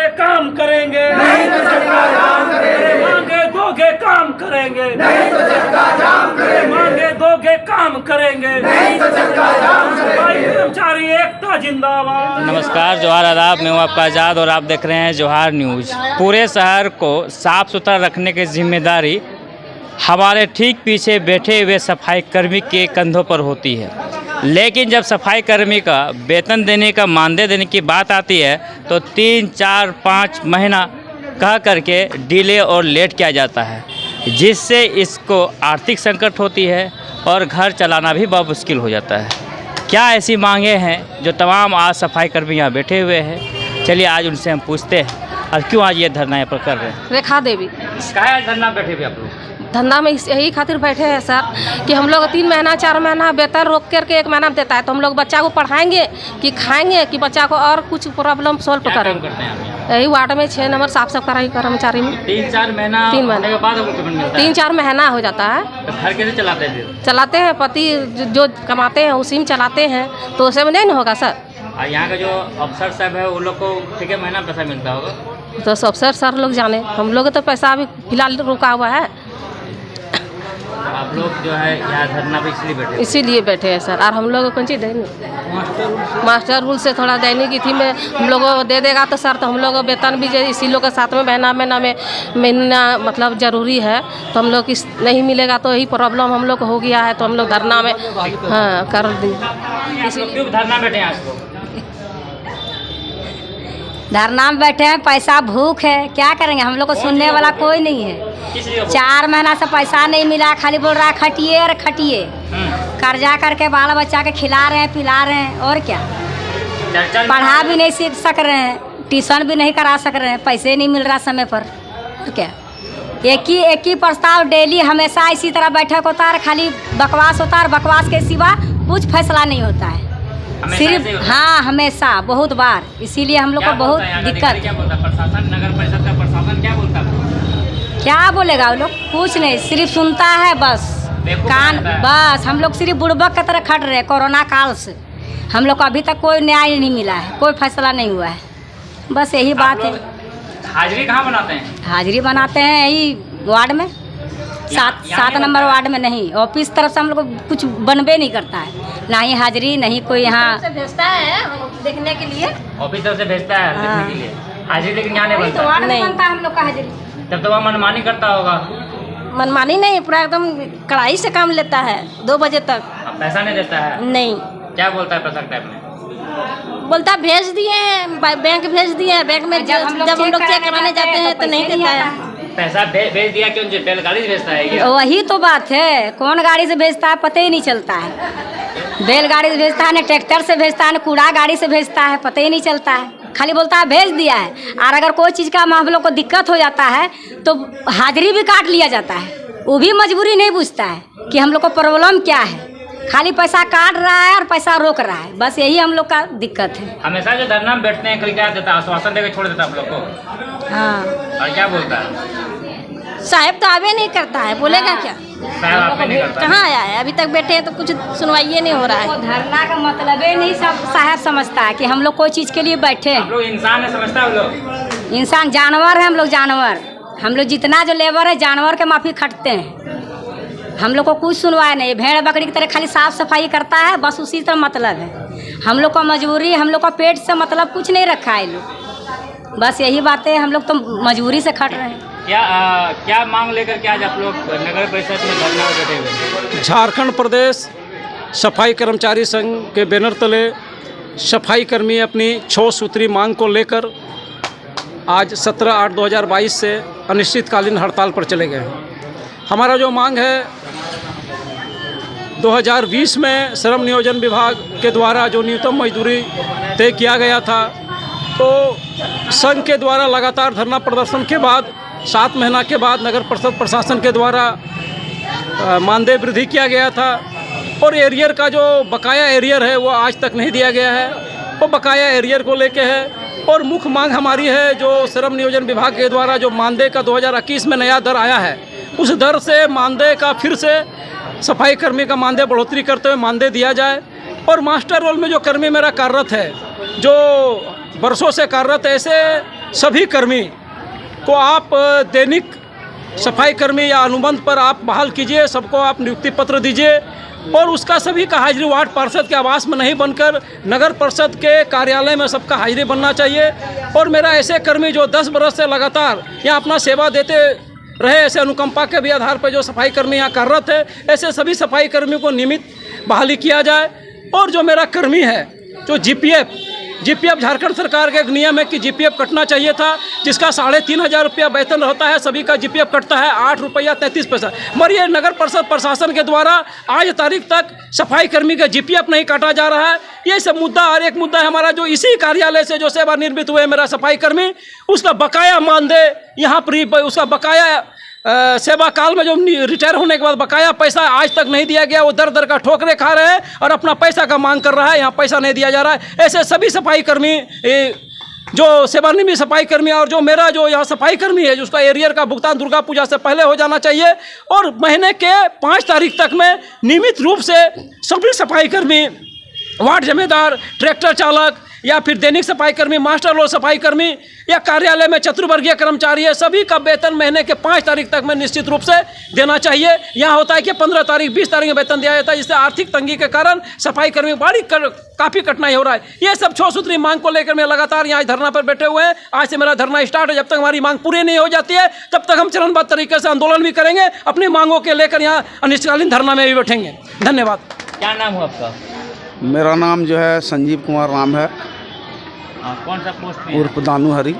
दोगे काम करेंगे, नहीं तो चक्का जाम करेंगे। मांगे दोगे काम करेंगे, नहीं तो चक्का जाम करेंगे। मांगे दोगे काम करेंगे, नहीं तो चक्का जाम करेंगे। सफाई कर्मचारी एकता जिंदाबाद। नमस्कार, जोहार आदाब। मैं हूं आपका आज़ाद और आप देख रहे हैं जोहार न्यूज़। पूरे शहर को साफ़ सुथरा रखने की जिम्मेदारी हमारे ठीक पीछे बैठे हुए सफाई कर्मी के कंधों पर होती है, लेकिन जब सफाई कर्मी का वेतन देने का मानदेय देने की बात आती है तो 3, 4, 5 महीना कह करके डिले और लेट किया जाता है, जिससे इसको आर्थिक संकट होती है और घर चलाना भी बहुत मुश्किल हो जाता है। क्या ऐसी मांगे हैं जो तमाम आज सफाई कर्मी यहाँ बैठे हुए हैं? चलिए आज उनसे हम पूछते हैं और क्यों आज ये धरना यहाँ पर कर रहे हैं। रेखा देवी। कहाँ आज धरना बैठे हुए आप लोग? धंधा में यही खातिर बैठे हैं सर कि हम लोग 3 महीना 4 महीना वेतन रोक करके 1 महीना देता है, तो हम लोग बच्चा को पढ़ाएंगे कि खाएंगे कि बच्चा को और कुछ प्रॉब्लम सोल्व करेंगे। यही वार्ड में 6 नंबर साफ सफाई कर्मचारी में 3-4 महीना 3 महीने के बाद आपको पेमेंट मिलता है? 3-4 महीना हो जाता है। तो घर कैसे चलाते हैं? चलाते हैं, पति जो कमाते हैं उसी में चलाते हैं, तो उसे में नहीं ना होगा सर। और यहाँ का जो अफसर साहब है उन लोग को ठीक है महीना पैसा मिलता होगा? तो अफसर सर लोग जाने, हम लोग तो पैसा अभी फिलहाल रुका हुआ है। आप लोग जो है यहाँ धरना पे इसलिए बैठे? इसीलिए बैठे हैं सर। और हम लोग कौन चीज़ दैनिक मास्टर रूल से थोड़ा दैनिक थी में हम लोग को दे देगा तो सर, तो हम लोग वेतन भी इसी लोग के साथ में महीना मतलब ज़रूरी है, तो हम लोग इस नहीं मिलेगा तो यही प्रॉब्लम हम लोग को हो गया है, तो हम लोग धरना में हाँ कर दें। इसीलिए धरना बैठे हैं आज को? धरना में बैठे हैं, पैसा भूख है, क्या करेंगे? हम लोग को सुनने वाला कोई नहीं है। 4 महीना से पैसा नहीं मिला, खाली बोल रहा है खटिए और खटिए। कर्जा करके बाल बच्चा के खिला रहे हैं, पिला रहे हैं, और क्या? पढ़ा भी नहीं सीख सक रहे हैं, ट्यूशन भी नहीं करा सक रहे हैं, पैसे नहीं मिल रहा समय पर, और क्या? एक ही प्रस्ताव डेली हमेशा इसी तरह बैठक होता है, खाली बकवास होता है, और बकवास के सिवा कुछ फैसला नहीं होता है, सिर्फ हाँ हमेशा बहुत बार। इसीलिए हम लोग को बहुत दिक्कत। क्या बोलता प्रशासन, नगर परिषद का प्रशासन क्या बोलता है? क्या बोलेगा वो लोग? कुछ नहीं, सिर्फ सुनता है बस कान। बस हम लोग सिर्फ बुड़बक की तरह खट रहे हैं। कोरोना काल से हम लोग को अभी तक कोई न्याय नहीं मिला है, कोई फैसला नहीं हुआ है, बस यही बात है। हाजिरी कहाँ बनाते हैं? हाजिरी बनाते हैं यही वार्ड में, 7 नंबर वार्ड में। नहीं, ऑफिस तरफ से हम लोग को कुछ बनबे नहीं करता है, ना ही हाजिरी, नहीं कोई यहाँ भेजता है देखने के लिए। ऑफिस तरफ से भेजता है देखने के लिए हाजिरी, लेकिन यहाँ नहीं बनता। वार्ड में बनता है हम लोग का हाजिरी। तब तो वहाँ मनमानी करता होगा। मनमानी नहीं, पूरा एकदम कड़ाई से काम लेता है 2 बजे तक। अब पैसा नहीं देता है? नहीं। क्या बोलता है प्रशासन टाइप में? बोलता भेज दिए हैं, बैंक भेज दिए हैं, बैंक में जब हम लोग चेक कराने जाते हैं तो नहीं देता है। पैसा भेज दिया क्यों? बैलगाड़ी से भेजता है क्या? वही तो बात है, कौन गाड़ी से भेजता है पता ही नहीं चलता है। बैलगाड़ी से भेजता है, न ट्रैक्टर से भेजता है, न कूड़ा गाड़ी से भेजता है, पता ही नहीं चलता है। खाली बोलता है भेज दिया है, और अगर कोई चीज़ का हम लोग को दिक्कत हो जाता है तो हाजिरी भी काट लिया जाता है। वो भी मजबूरी नहीं पूछता है कि हम लोग को प्रॉब्लम क्या है, खाली पैसा काट रहा है और पैसा रोक रहा है, बस यही हम लोग का दिक्कत है। हमेशा जो धरना में बैठते हैं कल क्या देता है? आश्वासन देकर छोड़ देता है आप लोग को? हाँ। और क्या बोलता है? साहब तो आवे नहीं करता है, बोलेगा क्या? साहब आप नहीं करता? कहाँ आया है? अभी तक बैठे हैं तो कुछ सुनवाई नहीं हो रहा है। धरना का मतलब ही नहीं सब साहब समझता है कि हम लोग कोई चीज़ के लिए बैठे हैं। आप लोग इंसान है समझता है? वो लोग इंसान जानवर है, हम लोग जानवर। हम लोग जितना जो लेबर है जानवर के माफी खटते हैं, हम लोग को कुछ सुनवाई नहीं। भेड़ बकरी की तरह खाली साफ सफाई करता है, बस उसी तरह मतलब है। हम लोग को मजबूरी, हम लोग का पेट से मतलब कुछ नहीं रखा है लोग, बस यही बातें। हम लोग तो मजबूरी से खट रहे हैं। क्या मांग लेकर के आज आप लोग नगर परिषद में धरना में बैठे हुए? झारखंड प्रदेश सफाई कर्मचारी संघ के बैनर तले सफाई कर्मी अपनी 6 सूत्री मांग को लेकर आज 17/8/2022 से अनिश्चितकालीन हड़ताल पर चले गए हैं। हमारा जो मांग है, 2020 में श्रम नियोजन विभाग के द्वारा जो न्यूनतम मजदूरी तय किया गया था, तो संघ के द्वारा लगातार धरना प्रदर्शन के बाद 7 महीना के बाद नगर परिषद प्रशासन के द्वारा मानदेय वृद्धि किया गया था, और एरियर का जो बकाया एरियर है वो आज तक नहीं दिया गया है। वो बकाया एरियर को लेके है, और मुख्य मांग हमारी है जो श्रम नियोजन विभाग के द्वारा जो मानदेय का 2021 में नया दर आया है, उस दर से मानदेय का फिर से सफाई कर्मी का मानदेय बढ़ोतरी करते हुए मानदेय दिया जाए। और मास्टर रोल में जो कर्मी मेरा कार्यरत है, जो वर्षों से कार्यरत है, ऐसे सभी कर्मी को आप दैनिक सफाई कर्मी या अनुबंध पर आप बहाल कीजिए, सबको आप नियुक्ति पत्र दीजिए और उसका सभी का हाजिरी वार्ड पार्षद के आवास में नहीं बनकर नगर परिषद के कार्यालय में सबका हाजिरी बनना चाहिए। और मेरा ऐसे कर्मी जो 10 बरस से लगातार यहाँ अपना सेवा देते रहे, ऐसे अनुकंपा के भी आधार पर जो सफाई कर्मी यहाँ कार्यरत है, ऐसे सभी सफाई कर्मियों को नियमित बहाली किया जाए। और जो मेरा कर्मी है जो जीपीएफ झारखंड सरकार का एक नियम है कि जीपीएफ कटना चाहिए था, जिसका 3,500 रुपया वेतन होता है, सभी का जीपीएफ कटता है 8 रुपया 33 पैसा। मगर ये नगर परिषद प्रशासन के द्वारा आज तारीख तक सफाई कर्मी का जीपीएफ नहीं काटा जा रहा है। ये सब मुद्दा और एक मुद्दा है हमारा जो इसी कार्यालय से जो सेवानिवृत्त हुए मेरा सफाई कर्मी, उसका बकाया मानदेय यहाँ पर उसका बकाया सेवा काल में जो रिटायर होने के बाद बकाया पैसा आज तक नहीं दिया गया। वो दर दर का ठोकरे खा रहे हैं और अपना पैसा का मांग कर रहा है, यहाँ पैसा नहीं दिया जा रहा है। ऐसे सभी सफाई कर्मी जो सेवानिवृत्त सफाई कर्मी और जो मेरा जो यहाँ सफाई कर्मी है, जिसका एरियर का भुगतान दुर्गा पूजा से पहले हो जाना चाहिए और महीने के 5 तारीख तक में नियमित रूप से सभी सफाई कर्मी, वार्ड जिम्मेदार, ट्रैक्टर चालक या फिर दैनिक सफाई कर्मी, मास्टर रोल सफाई कर्मी या कार्यालय में चतुर्वर्गीय कर्मचारी है, सभी का वेतन महीने के 5 तारीख तक में निश्चित रूप से देना चाहिए। यहाँ होता है कि 15 तारीख 20 तारीख में वेतन दिया जाता है, जिससे आर्थिक तंगी के कारण सफाई कर्मी काफ़ी कठिनाई हो रहा है। ये सब 6 सूत्री मांग को लेकर मैं लगातार यहाँ धरना पर बैठे हुए हैं। आज से मेरा धरना स्टार्ट है। जब तक हमारी मांग पूरी नहीं हो जाती है तब तक हम चरणबद्ध तरीके से आंदोलन भी करेंगे, अपनी मांगों के लेकर यहाँ अनिश्चितकालीन धरना में भी बैठेंगे। धन्यवाद। क्या नाम हो आपका? मेरा नाम जो है संजीव कुमार राम है, कौन सा पोस्ट पे? उर्फ दानू हरी।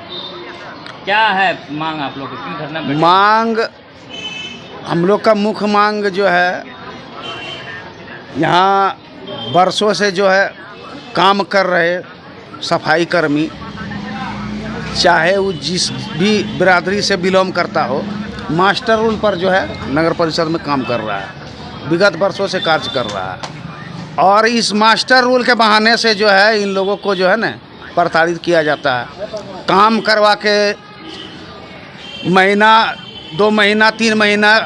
क्या है मांग आप लोग, क्यों धरना बैठे? मांग हम लोग का मुख्य मांग जो है, यहाँ बरसों से जो है काम कर रहे सफाई कर्मी, चाहे वो जिस भी बिरादरी से बिलोंग करता हो, मास्टर रूल पर जो है नगर परिषद में काम कर रहा है, विगत वर्षों से कार्य कर रहा है। और इस मास्टर रूल के बहाने से जो है इन लोगों को जो है ना प्रताड़ित किया जाता है। काम करवा के महीना, 2 महीना, 3 महीना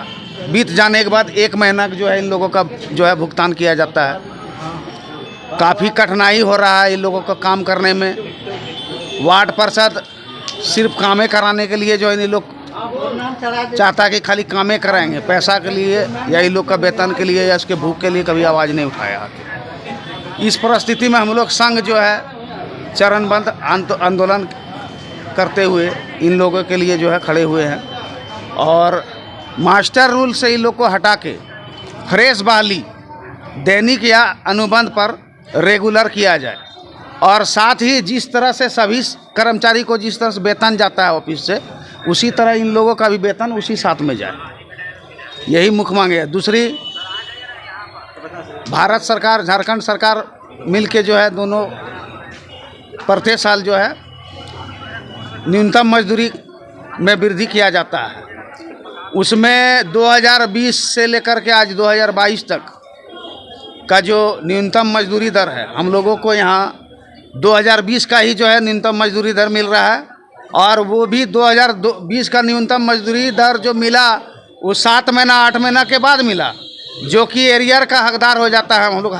बीत जाने के बाद 1 महीना जो है इन लोगों का जो है भुगतान किया जाता है। काफ़ी कठिनाई हो रहा है इन लोगों का काम करने में। वार्ड पार्षद सिर्फ कामें कराने के लिए जो है इन लोग चाहता है कि खाली कामें कराएंगे, पैसा के लिए या इन लोग का वेतन के लिए या उसके भूख के लिए कभी आवाज़ नहीं उठाया। इस परिस्थिति में हम लोग संघ जो है चरणबद्ध आंदोलन करते हुए इन लोगों के लिए जो है खड़े हुए हैं और मास्टर रूल से इन लोग को हटा के फ्रेश बहाली दैनिक या अनुबंध पर रेगुलर किया जाए। और साथ ही जिस तरह से सभी कर्मचारी को जिस तरह से वेतन जाता है ऑफिस से, उसी तरह इन लोगों का भी वेतन उसी साथ में जाए, यही मुख्य मांग है। दूसरी, भारत सरकार, झारखंड सरकार मिल के जो है दोनों प्रत्येक साल जो है न्यूनतम मजदूरी में वृद्धि किया जाता है। उसमें 2020 से लेकर के आज 2022 तक का जो न्यूनतम मजदूरी दर है, हम लोगों को यहाँ 2020 का ही जो है न्यूनतम मजदूरी दर मिल रहा है। और वो भी 2020 का न्यूनतम मजदूरी दर जो मिला वो 7 महीना 8 महीना के बाद मिला, जो कि एरियर का हकदार हो जाता है। हम लोग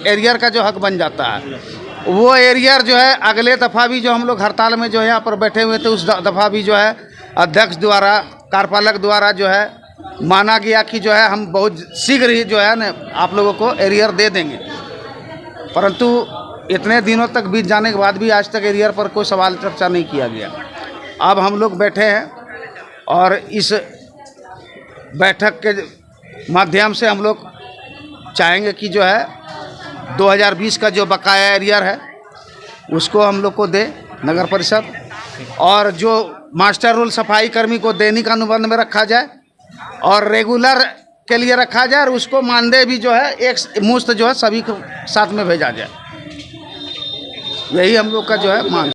एरियर का जो हक बन जाता है, वो एरियर जो है अगले दफ़ा भी जो हम लोग हड़ताल में जो है यहाँ पर बैठे हुए थे, उस दफ़ा भी जो है अध्यक्ष द्वारा, कार्यपालक द्वारा जो है माना गया कि जो है हम बहुत शीघ्र ही जो है ना आप लोगों को एरियर दे देंगे। परंतु इतने दिनों तक बीत जाने के बाद भी आज तक एरियर पर कोई सवाल चर्चा नहीं किया गया। अब हम लोग बैठे हैं और इस बैठक के माध्यम से हम लोग चाहेंगे कि जो है 2020 का जो बकाया एरियर है उसको हम लोग को दे नगर परिषद, और जो मास्टर रूल सफाई कर्मी को दैनिक अनुबंध में रखा जाए और रेगुलर के लिए रखा जाए, और उसको मानदेय भी जो है एक मुश्त जो है सभी को साथ में भेजा जाए। यही हम लोग का जो है मांग।